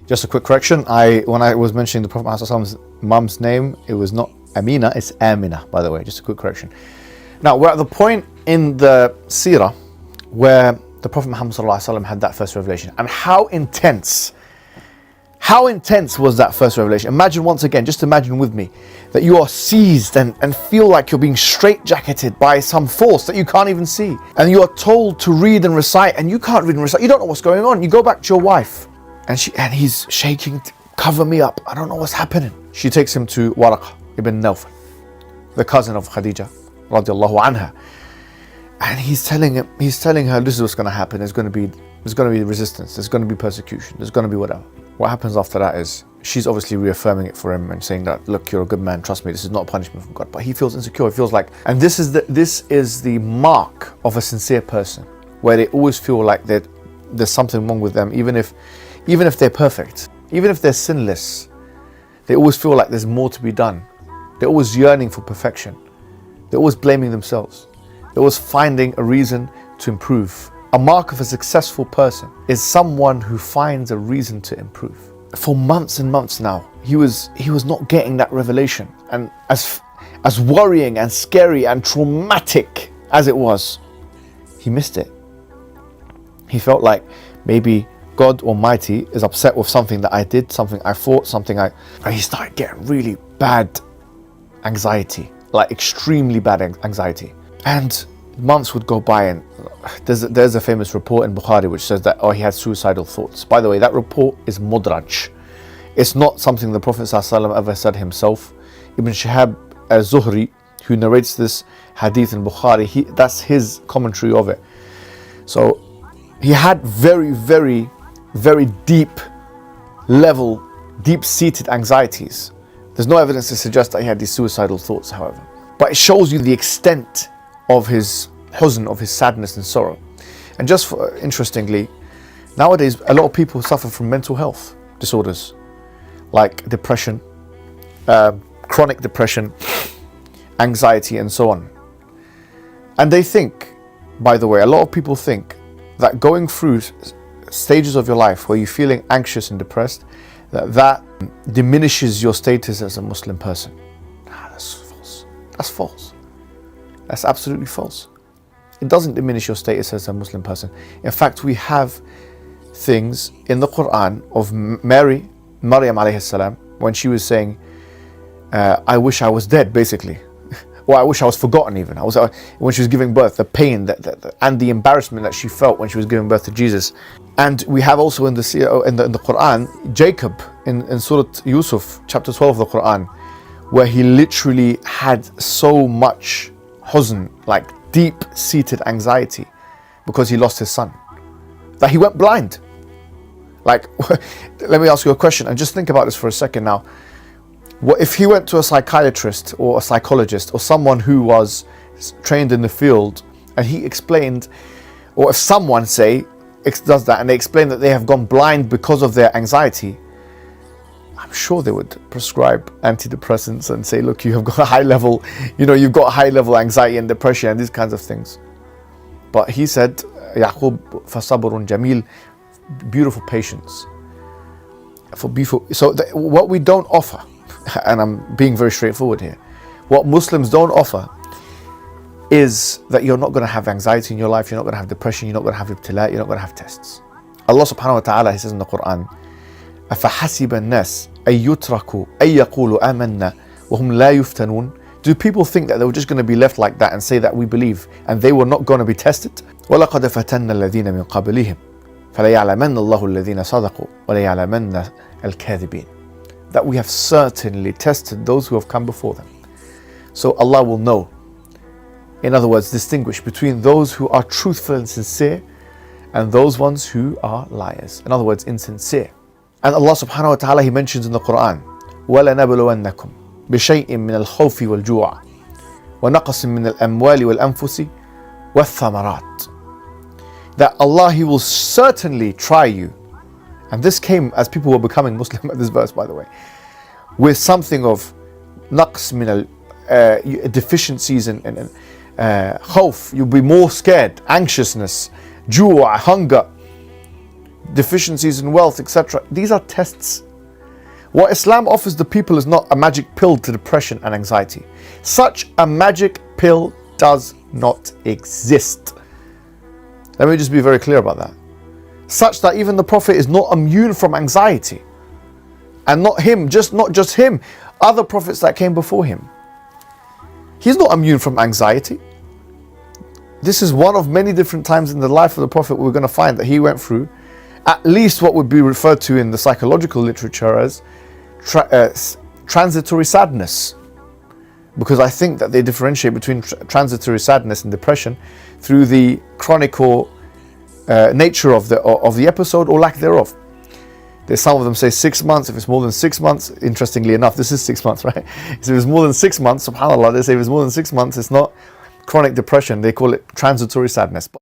Just a quick correction. When I was mentioning the Prophet Muhammad's mum's name, it was not Amina, it's Amina, by the way. Just a quick correction. Now, we're at the point in the Seerah where the Prophet Muhammad had that first revelation. And how intense was that first revelation? Imagine once again, just imagine with me, that you are seized and feel like you're being straitjacketed by some force that you can't even see. And you are told to read and recite, and you can't read and recite. You don't know what's going on. You go back to your wife, and he's shaking, cover me up. I don't know what's happening. She takes him to Waraqah ibn Nawfal, the cousin of Khadija, radiallahu anha. And he's telling her, this is what's going to happen. There's going to be resistance. There's going to be persecution. There's going to be whatever. What happens after that is she's obviously reaffirming it for him and saying that, look, you're a good man. Trust me, this is not a punishment from God. But he feels insecure. He feels like, and this is the mark of a sincere person, where they always feel like that there's something wrong with them, even if they're perfect, even if they're sinless. They always feel like there's more to be done. They're always yearning for perfection. They're always blaming themselves. They're always finding a reason to improve. A mark of a successful person is someone who finds a reason to improve. For months and months now, he was not getting that revelation. And as worrying and scary and traumatic as it was, he missed it. He felt like maybe God Almighty is upset with something that I did, something I thought, and he started getting really bad anxiety, like extremely bad anxiety. And months would go by, and there's a famous report in Bukhari which says that he had suicidal thoughts. By the way, that report is mudraj. It's not something the Prophet ﷺ ever said himself. Ibn Shihab al-Zuhri, who narrates this hadith in Bukhari, that's his commentary of it. So he had very, very, very deep-seated anxieties. There's no evidence to suggest that he had these suicidal thoughts, however. But it shows you the extent of his huzn, of his sadness and sorrow. And just interestingly, nowadays a lot of people suffer from mental health disorders like depression, chronic depression, anxiety and so on. And they think, by the way, a lot of people think that going through stages of your life where you're feeling anxious and depressed, that diminishes your status as a Muslim person. That's false. That's false. That's absolutely false. It doesn't diminish your status as a Muslim person. In fact, we have things in the Quran of Maryam alayhi salam, when she was saying, I wish I was dead, basically. Or I wish I was forgotten even. When she was giving birth, the pain and the embarrassment that she felt when she was giving birth to Jesus. And we have also in the Quran, Jacob in Surah Yusuf, chapter 12 of the Quran, where he literally had so much huzn, like deep-seated anxiety, because he lost his son, that he went blind. Like, let me ask you a question, and just think about this for a second now. What if he went to a psychiatrist or a psychologist or someone who was trained in the field, and he explained, or if someone does that and they explain that they have gone blind because of their anxiety, I'm sure they would prescribe antidepressants and say, look, you have got a high level, you've got high level anxiety and depression and these kinds of things. But he said, Yaqub fasabrun jamil, beautiful patience. So what we don't offer, and I'm being very straightforward here, what Muslims don't offer is that you're not going to have anxiety in your life, you're not going to have depression, you're not going to have ibtila, you're not going to have tests. Allah subhanahu wa ta'ala, he says in the Quran, أَفَحَسِبَ النَّاسِ أَن يُتْرَكُوا أَن يَقُولُوا آمَنَّا وَهُمْ لَا يُفْتَنُونَ. Do people think that they were just going to be left like that and say that we believe and they were not going to be tested? وَلَقَدْ فَتَنَّ الَّذِينَ مِنْ قَبْلِهِمْ فَلَيَعْلَمَنَّ اللَّهُ الَّذِينَ صَدَقُوا وَلَيَعْلَمَنَّ الْكَاذِبِينَ. That we have certainly tested those who have come before them. So Allah will know. In other words, distinguish between those who are truthful and sincere and those ones who are liars. In other words, insincere. And Allah subhanahu wa ta'ala, he mentions in the Quran, وَلَنَبْلُوَنَّكُمْ بِشَيْءٍ مِّنَ الْخَوْفِ وَالْجُوعِ وَنَقَصٍ مِّنَ الْأَمْوَالِ وَالْأَنفُسِ وَالثَّمَرَاتِ. That Allah, he will certainly try you. And this came as people were becoming Muslim at this verse, by the way, with something of naqs min deficiencies and khawf. You'll be more scared, anxiousness, ju', hunger. deficiencies in wealth, etc. These are tests. What Islam offers the people is not a magic pill to depression and anxiety. Such a magic pill does not exist. Let me just be very clear about that. Such that even the Prophet is not immune from anxiety. And not just him, other prophets that came before him. He's not immune from anxiety. This is one of many different times in the life of the Prophet we're going to find that he went through at least what would be referred to in the psychological literature as transitory sadness. Because I think that they differentiate between transitory sadness and depression through the chronic or nature of the episode or lack thereof. There's some of them say 6 months. If it's more than 6 months, interestingly enough, this is 6 months, right? So if it's more than 6 months, subhanAllah, they say if it's more than 6 months, it's not chronic depression. They call it transitory sadness.